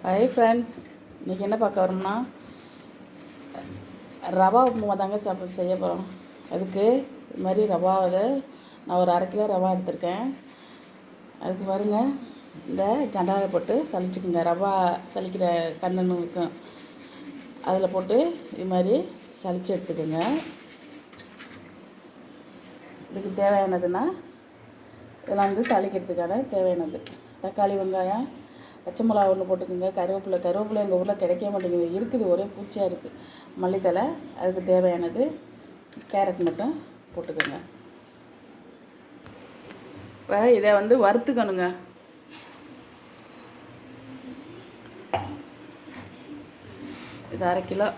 Hi friends, இன்றைக்கி என்ன பார்க்க வரோம்னா ரவா உப்புமா தாங்க செய்ய போகிறோம். அதுக்கு இது மாதிரி ரவாவை நான் ஒரு 1/2 கிலோ ரவா எடுத்திருக்கேன். அதுக்கு பாருங்கள், இந்த ஜண்டாவில் போட்டு சலிச்சுக்குங்க. ரவா சலிக்கிற கண்ணன்னு இருக்கும், அதில் போட்டு இது மாதிரி சலிச்சு எடுத்துக்கோங்க. இதுக்கு தேவையானதுன்னா இதெல்லாம் வந்து தாளிக்கிறதுக்கான தேவையானது தக்காளி, வெங்காயம், பச்சை மிளகா ஒன்று போட்டுக்கோங்க. கருவேப்பிலை எங்கள் ஊரில் கிடைக்க மாட்டேங்குது, இருக்குது, ஒரே பூச்சியாக இருக்குது. மல்லித்தலை, அதுக்கு தேவையானது கேரட் மட்டும் போட்டுக்கோங்க. இப்போ இதை வந்து வறுத்துக்கணுங்க. இது 1/2 கிலோ.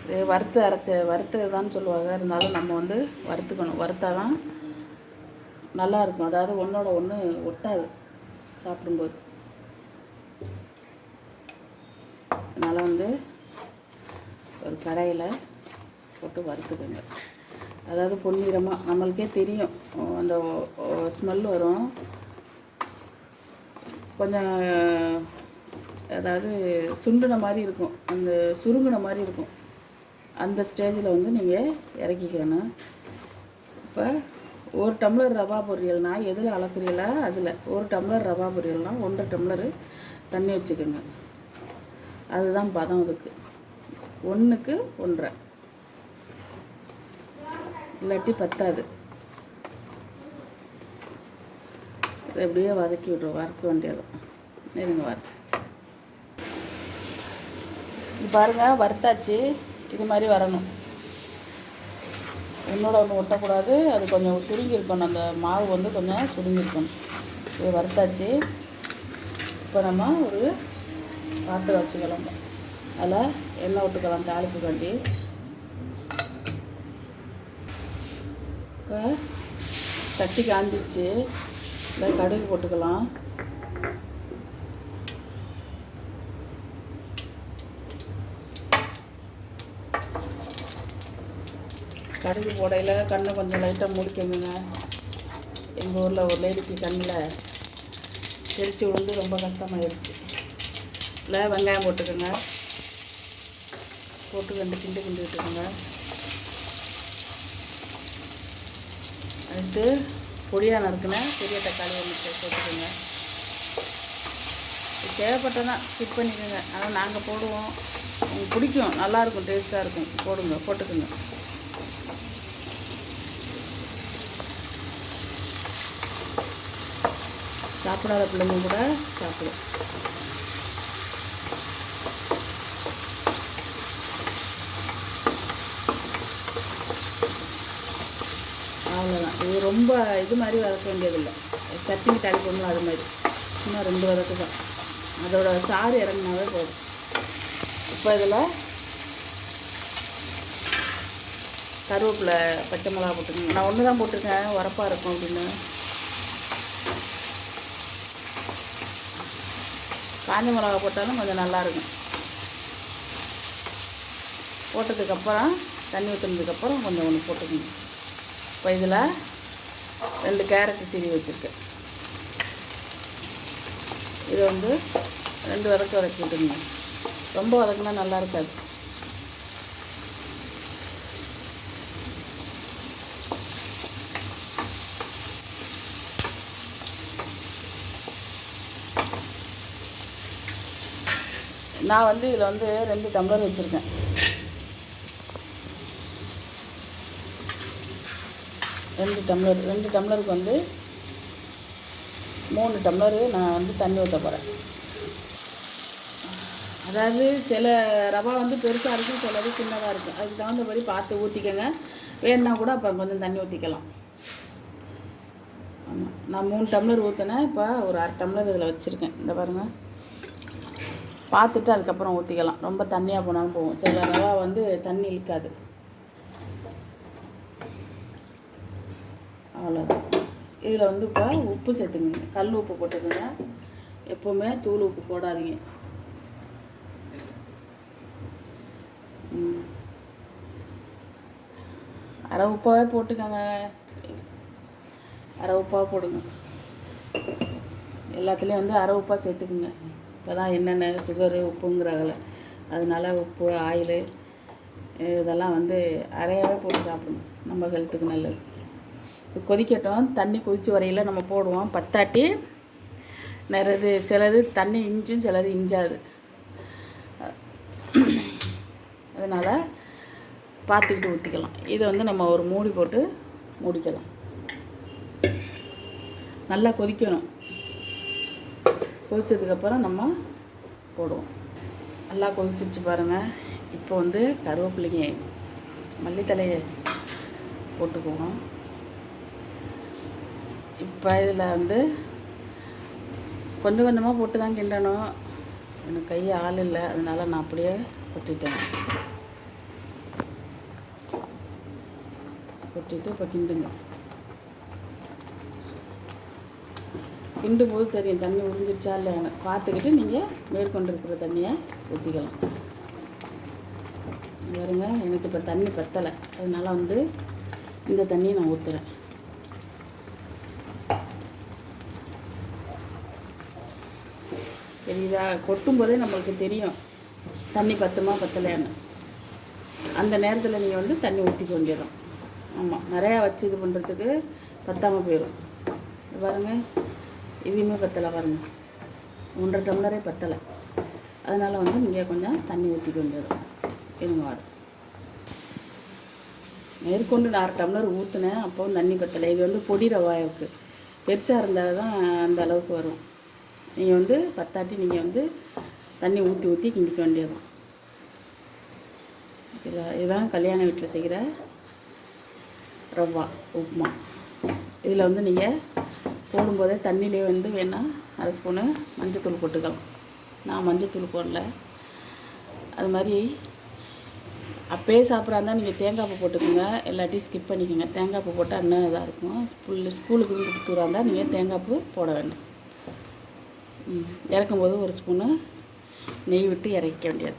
இது வறுத்ததுதான் சொல்லுவாங்க. இருந்தாலும் நம்ம வந்து வறுத்துக்கணும். வறுத்தா தான் நல்லாயிருக்கும். அதாவது ஒன்றோட ஒன்று ஒட்டாது சாப்பிடும்போது. அதனால் வந்து ஒரு கடாயில் போட்டு வறுத்துக்கோங்க. அதாவது பொன்னிறமாக நம்மளுக்கே தெரியும், அந்த ஸ்மெல் வரும் கொஞ்சம். அதாவது சுண்டுன மாதிரி இருக்கும், அந்த சுருங்கின மாதிரி இருக்கும். அந்த ஸ்டேஜில் வந்து நீங்கள் இறக்கிக்கணும். இப்போ 1 டம்ளர் ரவா பொரியல்னா எதில் அளக்குறீங்களா, அதில் 1 டம்ளர் ரவா பொரியல்னா 1.5 டம்ளர் தண்ணி வச்சுக்கோங்க. அதுதான் பதம். அதுக்கு 1க்கு 1.5, இல்லாட்டி பத்தாது. இதை எப்படியே வதக்கி விட்ருவோம். வறுக்க வேண்டியது நெருங்க வறுத்து பாருங்கள். வறுத்தாச்சு. இது மாதிரி வரணும். ஒன்றோட ஒன்று ஒட்டக்கூடாது. அது கொஞ்சம் சுருங்கி இருக்கணும். அந்த மாவு வந்து கொஞ்சம் சுருங்கி இருக்கணும். இது வறுத்தாச்சு. இப்போ நம்ம ஒரு பாத்திரம் வச்சுக்கலாம். அதில் எண்ணெய் விட்டுக்கலாம் தாளிப்பு காண்டி. இப்போ சட்டி காஞ்சிச்சு. இல்லை கடுகு போட்டுக்கலாம். கடுகு போடையில் கண்ணை கொஞ்சம் லைட்டாக மூடிக்கோங்க. எங்கள் ஊரில் ஒரு லேடிக்கு கண்ணில் தெரிச்சு விழுந்து ரொம்ப கஷ்டமாயிடுச்சு. இல்லை வெங்காயம் போட்டுக்கோங்க. போட்டு 2 கிண்டு விட்டுக்கோங்க. அடுத்து பொடியாக நறுக்குன பெரிய தக்காளி 1 போட்டுக்கோங்க. தேவைப்பட்டனா ஸ்கிப் பண்ணிக்கோங்க. ஆனால் நாங்கள் போடுவோம், உங்களுக்கு பிடிக்கும், நல்லாயிருக்கும், டேஸ்ட்டாக இருக்கும். போட்டுக்கோங்க. சாப்பிடாத பிள்ளைங்க கூட சாப்பிடும். அவ்வளோதான். இது ரொம்ப இது மாதிரி வதக்க வேண்டியதில்லை. சட்னி தாளிப்போம்ல அது மாதிரி இன்னும் 2 வதக்கு தான். அதோட சாறு இறங்கினாவே போதும். இப்போ இதில் கருவேப்பிலை, பச்சை மிளகா போட்டுக்கோங்க. நான் 1 தான் போட்டிருக்கேன், உரப்பாக இருக்கும் அப்படின்னு. காஞ்ச மிளகா போட்டாலும் கொஞ்சம் நல்லாயிருக்கும். போட்டதுக்கப்புறம் தண்ணி ஊற்றுனதுக்கப்புறம் கொஞ்சம் ஒன்று போட்டுக்கணும். இப்போ இதில் 2 கேரட்டு சீவி வச்சுருக்கேன். இதை வந்து 2 வதக்கி விட்டுங்க. ரொம்ப வதக்குனா நல்லா இருக்காது. நான் வந்து இதில் வந்து 2 டம்ளர் வச்சுருக்கேன். 2 டம்ளருக்கு வந்து 3 டம்ளரு நான் வந்து தண்ணி ஊற்ற போகிறேன். அதாவது சில ரவா வந்து பெருசாக இருக்கும், சிலது சின்னதாக இருக்கும். அதுக்கு தகுந்தபடி பார்த்து ஊற்றிக்கங்க. வேணுன்னா கூட அப்புறம் கொஞ்சம் தண்ணி ஊற்றிக்கலாம். ஆமாம், நான் 3 டம்ளர் ஊற்றினேன். இப்போ ஒரு 1/2 டம்ளர் இதில் வச்சுருக்கேன். இந்த பாருங்கள், பார்த்துட்டு அதுக்கப்புறம் ஊற்றிக்கலாம். ரொம்ப தண்ணியாக போனாலும் போகும். சில ரவா வந்து தண்ணி இழுக்காது. அவ்வளோதான். இதில் வந்து இப்போ உப்பு சேர்த்துக்கங்க. கல் உப்பு போட்டுக்கோங்க. எப்போவுமே தூள் உப்பு போடாதீங்க. அரை உப்பாகவே போட்டுக்கோங்க. அரை உப்பாக போடுங்க. எல்லாத்துலேயும் வந்து அரை உப்பாக சேர்த்துக்குங்க. இப்போ தான் என்னென்ன சுகரு உப்புங்கிறாங்கள, அதனால உப்பு ஆயிலு இதெல்லாம் வந்து அரையாகவே போட்டு சாப்பிடணும், நம்ம ஹெல்த்துக்கு நல்லது. இது கொதிக்கட்டும். தண்ணி கொதித்து வரையில் நம்ம போடுவோம். பத்தாட்டி சிலது தண்ணி இஞ்சும் சிலது இஞ்சாது. அதனால் பார்த்துக்கிட்டு ஊற்றிக்கலாம். இதை வந்து நம்ம ஒரு மூடி போட்டு மூடிக்கலாம். நல்லா கொதிக்கணும். கொதிச்சதுக்கப்புறம் நம்ம போடுவோம். நல்லா கொதிச்சிருச்சு பாருங்கள். இப்போ வந்து கருவேப்பிலைங்க மல்லித்தலையை போட்டுக்குவோம். இப்போ இதில் வந்து கொஞ்சம் கொஞ்சமாக போட்டு தான் கிண்டணும். எனக்கு கை ஆள் இல்லை, அதனால் நான் அப்படியே கொட்டிட்டேன். கொட்டிட்டு இப்போ கிண்டுங்க. கிண்டும் போது தெரியும் தண்ணி உறிஞ்சிருச்சா இல்லைன்னு பார்த்துக்கிட்டு நீங்கள் மேற்கொண்டு இருக்கிற தண்ணியை ஊற்றிக்கலாம். பாருங்க, எனக்கு இப்போ தண்ணி பத்தலை, அதனால் வந்து இந்த தண்ணியை நான் ஊற்றுறேன். தெரியுதா? கொட்டும் போதே நம்மளுக்கு தெரியும் தண்ணி பத்துமா பத்தலையான்னு. அந்த நேரத்தில் நீங்கள் வந்து தண்ணி ஊற்றிக்க வேண்டியதும். ஆமாம், நிறையா வச்சு இது பண்ணுறதுக்கு பத்தாமல் போயிடும். பாருங்கள், இதுவுமே பத்தலை பாருங்கள், 1.5 டம்ளரே பத்தலை. அதனால் வந்து நீங்கள் கொஞ்சம் தண்ணி ஊற்றிக்க வேண்டியதும். இருங்க வரும் மேற்கொண்டு 1/2 டம்ளர் ஊற்றுனேன், அப்போவும் தண்ணி பத்தலை. இது வந்து பொடி ரவா இருக்குது, பெருசாக இருந்தால் தான் அந்த அளவுக்கு வரும். நீங்கள் வந்து பத்தாட்டி நீங்கள் வந்து தண்ணி ஊற்றி ஊற்றி கிண்டிக்க வேண்டியது. இதுதான் கல்யாண வீட்டில் செய்கிற ரவா உப்புமா. இதில் வந்து நீங்கள் போடும்போதே தண்ணியிலே வந்து வேணால் 1/2 ஸ்பூனு மஞ்சத்தூள் போட்டுக்கலாம். நான் மஞ்சத்தூள் போடல. அது மாதிரி அப்பயே சாப்பிட்றாருந்தா நீங்கள் தேங்காய் பூ போட்டுக்கோங்க, எல்லாத்தையும் ஸ்கிப் பண்ணிக்கோங்க. தேங்காய் பூ போட்டால் இன்னும் இதாக இருக்கும். ஸ்கூலுக்கு கொடுத்துறா இருந்தால் நீங்கள் தேங்காய் பூ போட வேண்டாம். இறக்கும்போது 1 ஸ்பூனு நெய் விட்டு இறக்க வேண்டியது.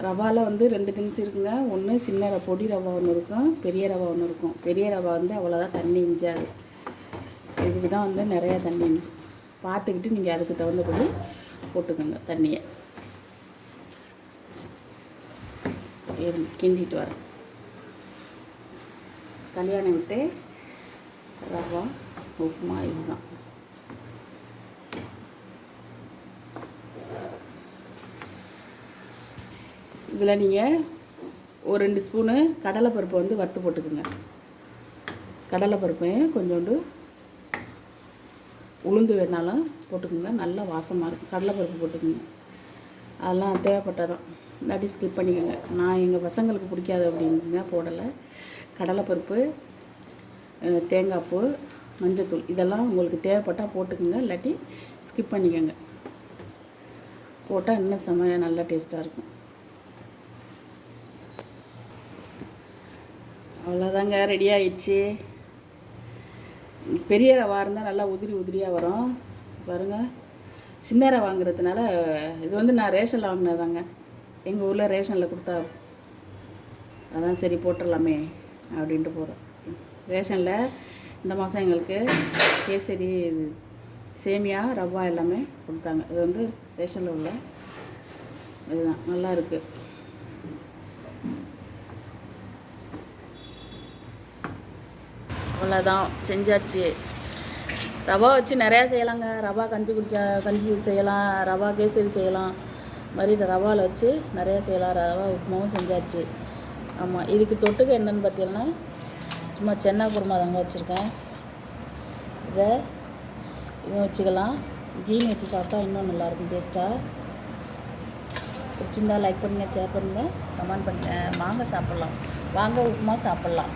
ரவாவில் வந்து 2 திங்ஸ் இருக்குங்க. ஒன்று சின்ன பொடி ரவா ஒன்று இருக்கும், பெரிய ரவா ஒன்று இருக்கும். பெரிய ரவா வந்து அவ்வளோதான் தண்ணி இஞ்சாது. இதுக்கு தான் வந்து நிறையா தண்ணி இஞ்சி. பார்த்துக்கிட்டு நீங்கள் அதுக்கு தகுந்தபடி போட்டுக்கோங்க தண்ணியை. கிண்டிட்டு வரேன். கல்யாணம் விட்டு ரவா உப்புமா இதுதான். இதில் நீங்கள் ஒரு 2 ஸ்பூனு கடலைப்பருப்பு வந்து வறுத்து போட்டுக்குங்க. கடலைப்பருப்பையும் கொஞ்சோண்டு உளுந்து வேணாலும் போட்டுக்குங்க, நல்லா வாசமாக இருக்கும். கடலைப்பருப்பு போட்டுக்குங்க, அதெல்லாம் தேவைப்பட்டதான். இல்லாட்டி ஸ்கிப் பண்ணிக்கோங்க. நான் எங்கள் பசங்களுக்கு பிடிக்காது அப்படின்னா போடலை. கடலைப்பருப்பு, தேங்காய் பூ, மஞ்சத்தூள் இதெல்லாம் உங்களுக்கு தேவைப்பட்டால் போட்டுக்குங்க, இல்லாட்டி ஸ்கிப் பண்ணிக்கோங்க. போட்டால் இன்னும் செமையாக நல்லா டேஸ்ட்டாக இருக்கும். அவ்வளோதாங்க, ரெடி ஆகிடுச்சு. பெரிய ரவா இருந்தால் நல்லா உதிரி உதிரியாக வரும். பாருங்கள், சின்ன ரவா வாங்குறதுனால இது வந்து நான் ரேஷனில் வாங்கினதாங்க. எங்கள் ஊரில் ரேஷனில் கொடுத்தா, அதான் சரி போட்டுடலாமே அப்படின்ட்டு போகிறோம். ரேஷனில் இந்த மாதம் எங்களுக்கு கேசரி, சேமியா, ரவா எல்லாமே கொடுத்தாங்க. இது வந்து ரேஷனில் உள்ள இதுதான், நல்லா இருக்குது. அவ்வளோதான், செஞ்சாச்சு. ரவா வச்சு நிறையா செய்யலாங்க. ரவா கஞ்சி செய்யலாம், ரவா கேசரி செய்யலாம், மாதிரி ரவாவில் வச்சு நிறையா செய்யலாம். ரவா உப்புமாவும் செஞ்சாச்சு. ஆமாம், இதுக்கு தொட்டுக்க என்னென்னு பார்த்தீங்கன்னா சும்மா சென்னா குருமா தாங்க வச்சுருக்கேன். இதுவும் வச்சுக்கலாம். ஜீனி வச்சு சாப்பிட்டா இன்னும் நல்லாயிருக்கும் டேஸ்ட்டாக. பிடிச்சிருந்தா லைக் பண்ணுங்கள், ஷேர் பண்ணுங்கள், கமெண்ட் பண்ணுங்கள். வாங்க சாப்பிட்லாம், வாங்க உப்புமா சாப்பிட்லாம்.